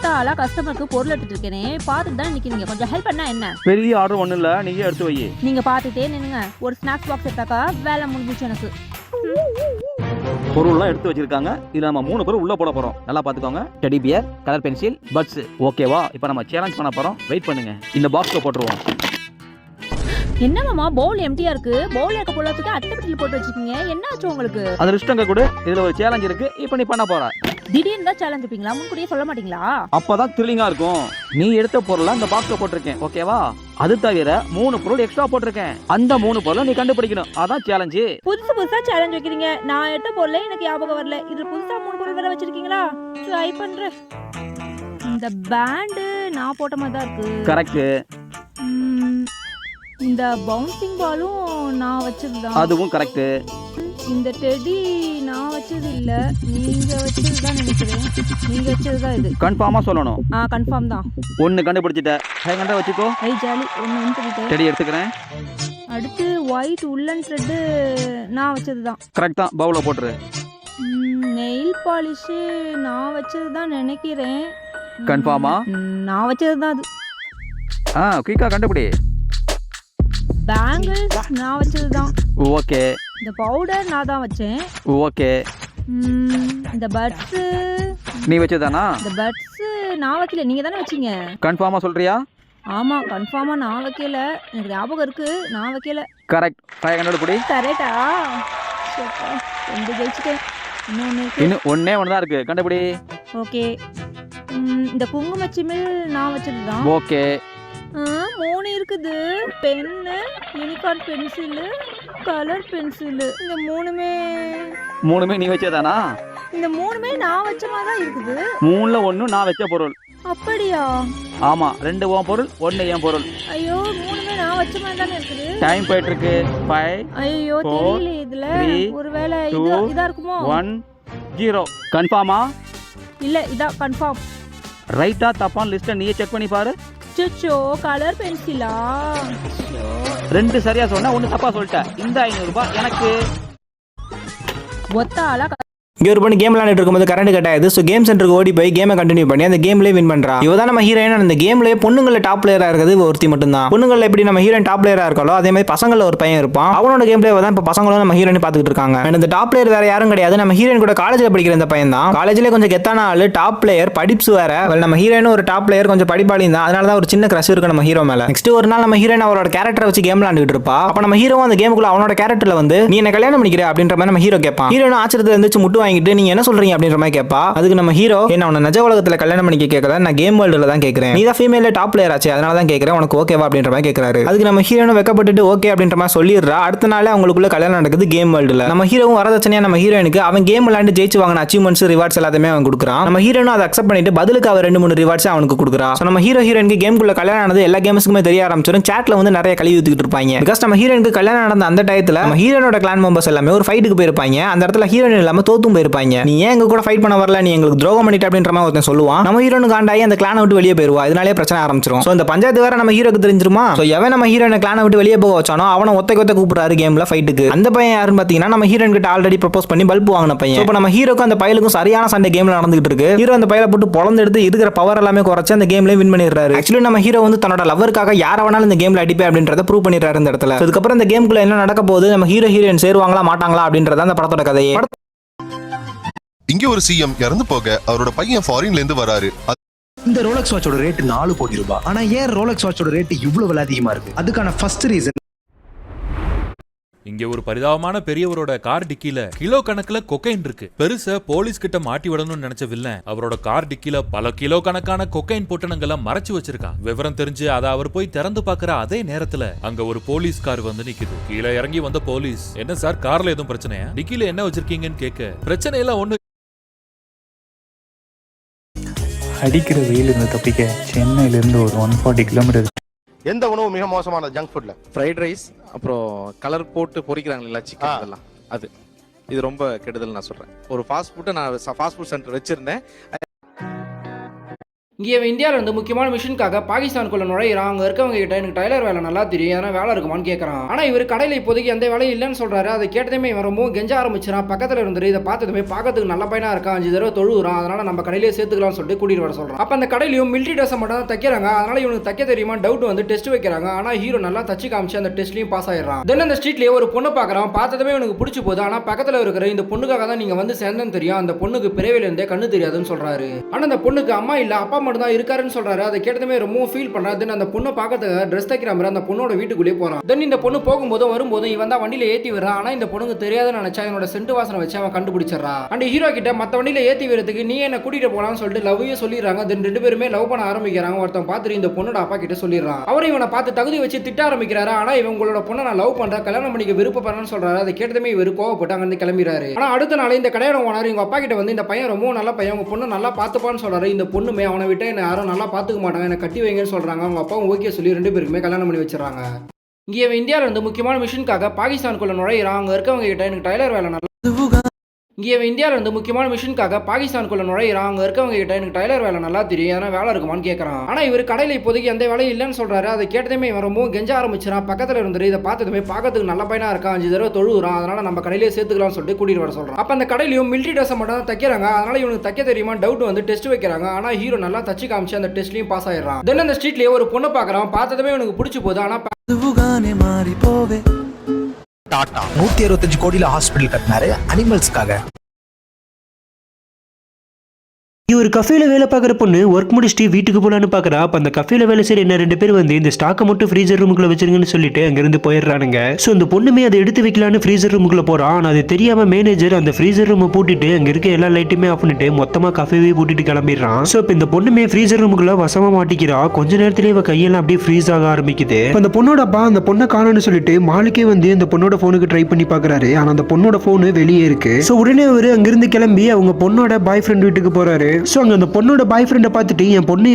ஒத்தாளா கஸ்டமருக்கு பொருள் எடுத்துட்டு இருக்கேனே பார்த்துட்டு தான் நிக்கிறீங்க. கொஞ்சம் ஹெல்ப் பண்ணா என்ன? பெரிய ஆர்டர் ஒன்றும் இல்லை, நீங்க எடுத்து வை. நீங்க பார்த்துட்டே நின்னுங்க. ஒரு ஸ்நாக்ஸ் பாக்ஸ் எடுத்தாக்கா வேலை முடிஞ்சிச்சு எனக்கு. பொருள்லாம் எடுத்து வச்சிருக்காங்க. இதுல நம்ம 3 பேர் உள்ள போட போறோம். நல்லா பாத்துக்கோங்க. Teddy bear, colour pencil, buds. ஓகேவா? இப்போ நம்ம சேலஞ்ச் பண்ண போறோம். வெயிட் பண்ணுங்க. இந்த பாக்ஸ்ல போட்டுருவோம். என்ன மாமா பவுல் எம்டியா இருக்கு? பவுல் இருக்க பொருளுக்கு அட்டைப்பட்டில போட்டு வச்சிருக்கீங்க. என்ன ஆச்சு உங்களுக்கு? அது லிஸ்ட் அங்க கூட. இதுல ஒரு சேலஞ்ச் இருக்கு. இப்போ நீ பண்ண போற. திடீர்னு தான் சேலஞ்ச் வைப்பீங்களா? முன்கூட்டியே சொல்ல மாட்டீங்களா? அப்பதான் த்ரில்லிங்கா இருக்கும். நீ எடுத்த பொருளை அந்த பாக்ஸ்ல போட்டிருக்கேன். ஓகேவா? அது தவிர 3 பொருள் எக்ஸ்ட்ரா போட்டிருக்கேன். அந்த 3 பொருளை நீ கண்டுபிடிக்கணும். அதான் சேலஞ்ச். புதுசா சேலஞ்ச் வைக்கிறீங்க. நான் எடுத்த பொருளே எனக்கு ஞாபகம் வரல. இதுல புதுசா 3 பொருள் வேற வச்சிருக்கீங்களா? ட்ரை பண்றேன். இந்த பேண்ட் நான் போட்ட மாதிரி தான் இருக்கு. கரெக்ட். இந்த பவுன்சிங் பாலும் நான் வச்சதுதான். அதுவும் கரெக்ட். இந்த டெடி நான் வச்சது இல்ல, நீங்க வச்சதுதான் நினைக்கிறேன். நீங்க வச்சதுதான் இது. கன்ஃபார்மா சொல்லணும். கன்ஃபார்ம் தான். ஒன்னு கண்டுபிடிச்சிட்ட. ஹேங்கண்டா வச்சுக்கோ. ஜாலி. ஒன்னு வந்துட்டேன். டெடி எடுத்துக்கிறேன். அடுத்து ஒயிட் உள்ளன் த்ரெட் நான் வச்சதுதான். கரெக்ட் தான். பவுல போட்டுரு. நெயில் பாலிஷ் நான் வச்சதுதான் நினைக்கிறேன். கன்ஃபார்மா? நான் வச்சதுதான் அது. குயிக்கா கண்டுபிடி. பேங்கிள்ஸ் நான் வச்சதுதான். ஓகே. இந்த பவுடர் நான் தான் வச்சேன். ஓகே. இந்த பட்ஸ் நீ வச்சதானா? இந்த பட்ஸ் நான் வைக்கல, நீங்க தானே வச்சீங்க. கன்ஃபார்மா சொல்றியா? ஆமா கன்ஃபார்மா நான் வைக்கல. எனக்கு ஞாபகம் இருக்கு, நான் வைக்கல. கரெக்ட். 500 புடி. கரெக்டா? ரெண்டு ஜெயிச்சிட்டேன். இன்னும் ஒண்ணே தான் இருக்கு. கண்டுபிடி. ஓகே. இந்த குங்குமச்சிமிழ் நான் வச்சதுதான். ஓகே. 3 இருக்குது. Pen, unicorn pencil, colour pencil. இந்த மூணுமே நீ வச்சதானா? இந்த 3மே நான் வச்ச மாதிரி தான் இருக்குது. 3ல 1 நான் வச்ச பொருள். அப்படியா? ஆமா. 2 உன் பொருள், 1 என் பொருள். ஐயோ 3மே நான் வச்ச மாதிரி தானே இருக்குது. டைம் போயிட்டு இருக்கு. 5. ஐயோ தெரியல. இதுல ஒருவேளை இதா இருக்குமோ? 1 0. கன்ஃபார்மா? இல்ல இதான் கன்ஃபார்ம். ரைட்டா தப்பான லிஸ்ட்டை நீயே செக் பண்ணி பாரு. சச்சோ கலர் பென்சிலா? 2 சரியா சொன்னா 1 தப்பா சொல்லிட்ட. இந்த 500 ரூபாய் எனக்கு. ஒத்தாளா இங்கே ஒரு பண்ணி கேம் விளையாண்டுட்டு இருக்கும்போது கரண்ட் கட் ஆகுது. ஸோ கேம் சென்டருக்கு ஓடி போய் கேமை கண்டினியூ பண்ணி அந்த கேம்லேயே வின் பண்ணுறா. இவ தான் நம்ம ஹீரோயின். அந்த கேம்லேயே பொண்ணுங்கள டாப் பிளேயராக இருக்கிறது ஒருத்தி மட்டும்தான். பொண்ணுங்கள எப்படி நம்ம ஹீரோயின் டாப் பிளேயராக இருக்காளோ அதே மாதிரி பசங்கள ஒரு பையன் இருப்பான். அவனோட கேம் பிளேவை தான் இப்போ பசங்களும் நம்ம ஹீரோயின் பார்த்துட்டு இருக்காங்க. இந்த டாப் பிளேயர் வேற யாரும் கிடையாது, நம்ம ஹீரோயின் கூட காலேஜில் படிக்கிற இந்த பையன் தான். காலேஜ்லேயே கொஞ்சம் கெத்தான ஆளு, டாப் பிளேயர், படிப்ஸ் வேற. நம்ம ஹீரோயின் ஒரு டாப் பிளேயர், கொஞ்சம் படிப்பாளியும் தான். அதனால தான் ஒரு சின்ன கிரஷ் இருக்கு நம்ம ஹீரோ மேல. நெக்ஸ்ட் ஒரு நாள் நம்ம ஹீரோயின் அவரோட கேரக்டரை வச்சு கேம் விளையாண்டுட்டு இருப்பா. அப்ப நம்ம ஹீரோ அந்த கேமுக்குள்ள அவனோட கேரக்டர்ல வந்து நீ என்ன கல்யாணம் பண்ணிக்கிற அப்படின்ற மாதிரி நம்ம ஹீரோ கேட்பான். ஹீரோயின் ஆச்சரியத்துல இருந்துச்சு முட்டு வாங்கிட்டு நீங்க என்ன சொல்றீங்க அப்படின்ற மாதிரி கேட்பா. அதுக்கு நம்ம ஹீரோ என்ன உன்ன நிஜ உலகத்துல கல்யாணம் பண்ணிக்க கேட்கல, நான் கேம் வேர்ல்டுல தான் கேட்கிறேன். நீ தான் ஃபீமேல் டாப் பிளேயர் ஆச்சு, அதனால தான் கேட்கிறேன், உனக்கு ஓகேவா அப்படின்ற மாதிரி கேட்கறாரு. அதுக்கு நம்ம ஹீரோனும் வெக்கப்பட்டுட்டு ஓகே அப்படின்ற மாதிரி சொல்லிடுறா. அடுத்த நாளே அவங்களுக்குள்ள கல்யாணம் நடக்குது கேம் வேர்ல்டுல. நம்ம ஹீரோவும் வரதட்சணையா நம்ம ஹீரோயினுக்கு அவன் கேம் விளையாண்டு ஜெயிச்சு வாங்கின அச்சீவ்மெண்ட்ஸ் ரிவார்ட்ஸ் எல்லாத்தையுமே அவன் கொடுக்குறான். நம்ம ஹீரோனும் அதை அக்செப்ட் பண்ணிட்டு பதிலுக்கு அவ 2-3 ரிவார்ட்ஸ் அவனுக்கு கொடுக்குறா. நம்ம ஹீரோ ஹீரோயினுக்கு கேமுக்குள்ள கல்யாணம் ஆனது எல்லா கேம்ஸ்க்குமே தெரிய ஆரம்பிச்சிடும். சாட்ல வந்து நிறைய கழுவி ஊத்திட்டு இருப்பாங்க. பிகாஸ் நம்ம ஹீரோயினுக்கு கல்யாணம் நடந்த அந்த டயத்துல நம்ம ஹீரோனோட கிளான் மெம்பர்ஸ் எல்லாமே ஒரு ஃபைட்டுக்கு போயிருப்பாங்க. அந்த இடத்துல ஹீரோயின் இல்லாம தோத்தும் போயிருப்பாங்க. நீ ஏன் எங்க கூட ஃபைட் பண்ண வரல, நீ எங்களுக்கு துரோகம் பண்ணிட்டு அப்படின்ற மாதிரி ஒருத்தன் சொல்லுவான். நம்ம ஹீரோனு காண்டாயி அந்த கிளானை விட்டு வெளியே போயிருவா. இதனாலே பிரச்சனை ஆரம்பிச்சிடும். சோ இந்த பஞ்சாயத்து வேற நம்ம ஹீரோக்கு தெரிஞ்சிருமா. சோ எவன் நம்ம ஹீரோனை கிளானை விட்டு வெளியே போக வச்சானோ அவனை ஒத்த கூப்பிடுறாரு கேம்ல ஃபைட்டுக்கு. அந்த பையன் யாருன்னு பாத்தீங்கன்னா நம்ம ஹீரோயின் கிட்ட ஆல்ரெடி ப்ரப்போஸ் பண்ணி பல்ப் வாங்கின பையன். இப்போ நம்ம ஹீரோக்கு அந்த பையலுக்கும் சரியான சண்டை கேம்ல நடந்துகிட்டு இருக்கு. ஹீரோ அந்த பையலை போட்டு பொளந்து எடுத்து இருக்கிற பவர் எல்லாமே குறைச்சு அந்த கேம்ல வின் பண்ணிடுறாரு. ஆக்சுவலி நம்ம ஹீரோ வந்து தன்னோட லவருக்காக யார வேணாலும் இந்த கேம்ல அடிப்பே அப்படின்றத ப்ரூவ் பண்ணிடுறாரு இந்த இடத்துல. அதுக்கப்புறம் இந்த கேம்குள்ள என்ன நடக்க போகுது, நம்ம ஹீரோ ஹீரோயின் சேருவாங்களா மாட்டாங்களா அப்படின்றத அந்த படத்தோட கதையே. இங்க ஒரு சிஎம் இறந்து போக அவரோட பையன் ஃபாரின்ல இருந்து வராரு. இந்த ரோலக்ஸ் வாட்சோட ரேட் 4 கோடி ரூபாய். ஆனா ஏன் ரோலக்ஸ் வாட்சோட ரேட் இவ்வளவு அதிகமா இருக்கு? அதுக்கான ஃபர்ஸ்ட் ரீசன், இங்க ஒரு பரிதாபமான பெரியவரோட கார் டிக்கில கிலோ கணக்குல கொக்கைன் இருக்கு. பெருசா போலீஸ் கிட்ட மாட்டி விடணும்னு நினைச்ச வில்லன் அவரோட கார் டிக்கில பல கிலோ கணக்கான கொக்கைன் பொட்டணங்களை மறைச்சு வச்சிருக்கான். விவரம் தெரிஞ்சு அதை அவர் போய் திறந்து பாக்குற அதே நேரத்துல அங்க ஒரு போலீஸ் கார் வந்து நிக்குது. கீழே இறங்கி வந்த போலீஸ், என்ன சார் கார்ல எதுவும் பிரச்சனையா, டிக்கில என்ன வச்சிருக்கீங்கன்னு கேட்க, பிரச்சனை எல்லாம் ஒண்ணு. அடிக்கிற வெயிலிருந்து தப்பிக்க சென்னையிலிருந்து ஒரு 140 கிலோமீட்டர். எந்த உணவு மிக மோசமான ஜங்க் ஃபுட்ல? ஃப்ரைட் ரைஸ், அப்புறம் கலர் போட்டு பொரிக்கிறாங்க இல்ல சிக்கன், அதெல்லாம் அது இது ரொம்ப கெடுதல் நான் சொல்றேன். ஒரு ஃபாஸ்ட் ஃபுட்டை நான் ஃபாஸ்ட் ஃபுட் சென்டர் வச்சிருந்தேன். இங்கே இந்தியாவில் இருந்து முக்கியமான மிஷனுக்காக பாகிஸ்தானுக்குள்ள நுழையிறான். அங்கே இருக்கவங்க கிட்ட எனக்கு டைலர் வேலை நல்லா தெரியும், ஏன்னா வேலை இருக்குமான்னு கேட்கறான். ஆனால் இவர் கடையில் இப்போதைக்கு எந்த வேலையும் இல்லைன்னு சொல்றாரு. அதை கேட்டதுமே இவன் ரொம்ப கெஞ்ச ஆரம்பிச்சிடான். பக்கத்தில் இருந்துரு இதை பார்த்ததுமே பார்க்கறதுக்கு நல்ல பையனா இருக்கான், 5 தடவை தொழுகிறான், அதனால நம்ம கடையிலேயே சேர்த்துக்கலாம்னு சொல்லிட்டு கூட்டிட்டு வர சொல்றான். அப்போ அந்த கடையிலையும் மிலிட்டரி ட்ரெஸ் மட்டும் தான் தைக்கிறாங்க, அதனால இவனுக்கு தைக்க தெரியுமா டவுட் வந்து டெஸ்ட் வைக்கிறாங்க. ஆனால் ஹீரோ நல்லா தச்சு காமிச்சு அந்த டெஸ்ட்லையும் பாஸ் ஆயிடுறான். தென் அந்த ஸ்ட்ரீட்லேயே ஒரு பொண்ணு பார்க்குறான். பார்த்ததுமே இவனுக்கு பிடிச்சி போகுது. ஆனால் பக்கத்தில் இருக்கிற இந்த பொண்ணுக்காக தான் நீங்க வந்து சேர்ந்தேன்னு தெரியும், அந்த பொண்ணுக்கு பிறவில இருந்தே கண்ணு தெரியாதுன்னு சொல்றாரு. ஆனால் அந்த பொண்ணுக்கு அம்மா இல்லை அப்பா மட்டும் தான் இருக்காருன்னு சொல்றாரு. அதை கேட்டதுமே ரொம்ப ஃபீல் பண்றாரு. தென் அந்த பொண்ணை பார்க்கறதுக்கு ட்ரெஸ் தைக்கிற மாதிரி அந்த பொண்ணோட வீட்டுக்குள்ளேயே போறான். தென் இந்த பொண்ணு போகும்போதும் வரும்போதும் இவன் தான் வண்டியில ஏத்தி விடுறான். ஆனா இந்த பொண்ணுக்கு தெரியாதுன்னு நினைச்சா இவனோட சென்ட் வாசனை வச்சு அவன் கண்டுபிடிச்சிடறான். அண்ட் ஹீரோ கிட்ட மத்த வண்டியில ஏத்தி விடுறதுக்கு நீ என்ன கூட்டிட்டு போலான்னு சொல்லிட்டு லவ்வையும் சொல்லிடுறாங்க. தென் 2 பேருமே லவ் பண்ண ஆரம்பிக்கிறாங்க. ஒருத்தன் பார்த்துட்டு இந்த பொண்ணோட அப்பா கிட்ட சொல்லிடுறான். அவரை இவனை பார்த்து தகுதி வச்சு திட்ட ஆரம்பிக்கிறாரு. ஆனா இவங்களோட பொண்ணை நான் லவ் பண்றேன், கல்யாணம் பண்ணிக்க விருப்பப்படுறேன்னு சொல்றாரு. அதை கேட்டதுமே இவர் கோவப்பட்டு அங்கிருந்து கிளம்பிறாரு. ஆனா அடுத்த நாள் இந்த கடையோட ஓனர் இவங்க அப்பா கிட்ட வந்து இந்த பையன் ரொம்ப நல்ல பையன், உங்க பொண்ணு நல்லா பாத்துப்பான்னு சொல்றாரு. இந்த பொண்ணுமே அவனை விட்டு என்ன யாரும் நல்லா பாத்துக்க மாட்டாங்க, என்ன கட்டி வைங்கன்னு சொல்றாங்க. அவங்க அப்பாவும் ஓகே சொல்லி 2 பேருக்குமே கல்யாணம் பண்ணி வச்சிடறாங்க. இங்கே இந்தியாவில் இருந்து முக்கியமான மிஷனுக்காக பாகிஸ்தானுக்குள்ள நுழையிறான். அங்கே இருக்கவங்க கிட்ட எனக்கு டைலர் வேலை நல்லா இங்கே இந்தியாவில் இருந்து முக்கியமான மிஷனுக்காக பாகிஸ்தானுக்குள்ள நுழையிறான். அங்கே இருக்கவங்க கிட்ட எனக்கு டைலர் வேலை நல்லா தெரியும், ஏன்னா வேலை இருக்குமான்னு கேட்கறான். ஆனால் இவர் கடையில் இப்போதைக்கு எந்த வேலையும் இல்லைன்னு சொல்றாரு. அதை கேட்டதுமே இவன் ரொம்ப கெஞ்ச ஆரம்பிச்சிடான். பக்கத்தில் இருந்துரு இதை பார்த்ததுமே பார்க்கறதுக்கு நல்ல பையனா இருக்கான், 5 தடவை தொழுகிறான், அதனால நம்ம கடையிலேயே சேர்த்துக்கலாம்னு சொல்லிட்டு கூட்டிட்டு வர சொல்றான். அப்போ அந்த கடையிலையும் மிலிட்டரி ட்ரெஸ் மட்டும் தான் தைக்கிறாங்க, அதனால இவனுக்கு தைக்க தெரியுமா டவுட் வந்து டெஸ்ட் வைக்கிறாங்க. ஆனால் ஹீரோ நல்லா தச்சு காமிச்சு அந்த டெஸ்ட்லையும் பாஸ் ஆயிடுறான். தென் அந்த ஸ்ட்ரீட்லேயே ஒரு பொண்ணை பார்க்குறான். பார்த்ததுமே இவனுக்கு பிடிச்சி போகுது. ஆனால் டாடா 165 கோடியில ஹாஸ்பிட்டல் கட்டினாரு அனிமல்ஸ்க்காக. ஒரு கஃபேல வேலை பார்க்குற பொண்ணு ஒர்க் முடிச்சுட்டு வீட்டுக்கு போகலான்னு பார்க்குறா. அப்போ அந்த கஃபேல வேலை செய்யற என்ன 2 பேர் வந்து இந்த ஸ்டாக்கை மட்டும் ஃப்ரீசர் ரூமுக்குள்ள வச்சிருங்கன்னு சொல்லிட்டு அங்கிருந்து போயிடுறானுங்க. ஸோ அந்த பொண்ணுமே அதை எடுத்து வைக்கலான்னு ஃப்ரீசர் ரூமுக்குள்ள போறான். ஆனால் அது தெரியாம மேனேஜர் அந்த ஃப்ரீசர் ரூமை பூட்டிட்டு அங்க இருக்க எல்லா லைட்டுமே ஆஃப் பண்ணிட்டு மொத்தமா கஃபேவே பூட்டிட்டு கிளம்பிடுறான். ஸோ இப்போ இந்த பொண்ணுமே ஃப்ரீசர் ரூமுக்குள்ள வசமா மாட்டிக்கிறா. கொஞ்ச நேரத்திலேயே இவ கையெல்லாம் அப்படியே ஃப்ரீஸ் ஆக ஆரம்பிக்குது. அந்த பொண்ணோட அப்பா அந்த பொண்ணை காணோன்னு சொல்லிட்டு மாலுக்கே வந்து அந்த பொண்ணோட போனுக்கு ட்ரை பண்ணி பாக்குறாரு. ஆனா அந்த பொண்ணோட போனு வெளியே இருக்கு. ஸோ உடனே அவரு அங்கிருந்து கிளம்பி அவங்க பொண்ணோட பாய் ஃப்ரெண்ட் வீட்டுக்கு போறாரு. ஸோ அங்க அந்த பொண்ணோட பாய் ஃப்ரெண்டை பார்த்துட்டு என் பொண்ணு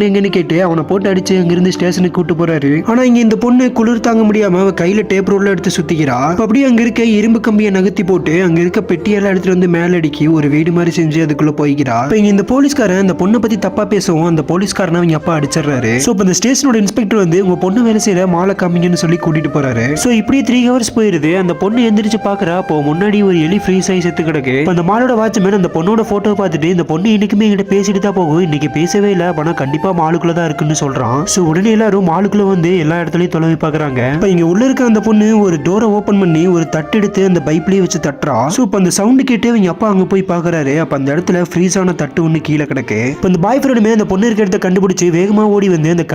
எங்கன்னு கேட்டு அவனை போட்டு அடிச்சு அங்கிருந்து ஸ்டேஷனுக்கு கூட்டு போறாரு. ஆனா இங்க இந்த பொண்ணு குளிர் தாங்க முடியாம அவ கையில டேப் ரோல்ல எடுத்து சுத்திக்கிறா. அப்படியே அங்க இருக்க இரும்பு கம்பியை நகர்த்தி போட்டு அங்க இருக்க பெட்டியெல்லாம் எடுத்துட்டு வந்து மேல அடிக்கி ஒரு வீடு மாதிரி செஞ்சு அதுக்குள்ள போய்க்கிறா. இப்ப இங்க இந்த போலீஸ்காரன் அந்த பொண்ணை பத்தி தப்பா பேசவும் அந்த போலீஸ்காரன் அவங்க அப்பா அடிச்சிடறாரு. சோ இப்ப இந்த ஸ்டேஷனோட இன்ஸ்பெக்டர் வந்து உங்க பொண்ணு வேலை செய்யற மாலை காமிங்கன்னு சொல்லி கூட்டிட்டு போறாரு. சோ இப்படியே 3 ஹவர்ஸ் போயிருது. அந்த பொண்ணு எந்திரிச்சு பாக்குறா. அப்போ முன்னாடி ஒரு எலி ஃப்ரீஸ் ஆகி செத்து கிடக்கு. அந்த மாலோட வாட்ச்மேன் அந்த பொண்ணோட போட்டோ பார்த்துட்டு இந்த பொண்ணு இன்னைக்குமே என்கிட்ட பேசிட்டு தான் போகும், இன்னைக்கு பேசவே இல்லை, ஆனா கண்டிப்பா மாலுக்குள்ள தான் இருக்குன்னு சொல்றான். சோ உடனே எல்லாரும் மாலுக்குள்ள வந்து எல்லா இடத்துலயும் தொலைவி பாக்குறாங்க. இப்ப இங்க உள்ள இருக்க அந்த பொண்ணு ஒரு டோரை ஓபன் பண்ணி ஒரு தட்டு எடுத்து அந்த பைப்லயே வச்சு தட்டுறா. சோ இப்ப அந்த சவுண்ட் கேட்டு அவங்க அப்பா அங்க போய் பாக்குறாரு. அப்ப அந்த இடத்துல ஃப்ரீஸ் ஆன தட்டு ஒண்ணு கீழே கிடக்கு. இப்ப அந்த பாய் ஃப்ரெண்டுமே அந்த பொண்ணு இருக்க இடத்த கண்டுபிடிச்சு வேகமா ஓடி வந்து அந்த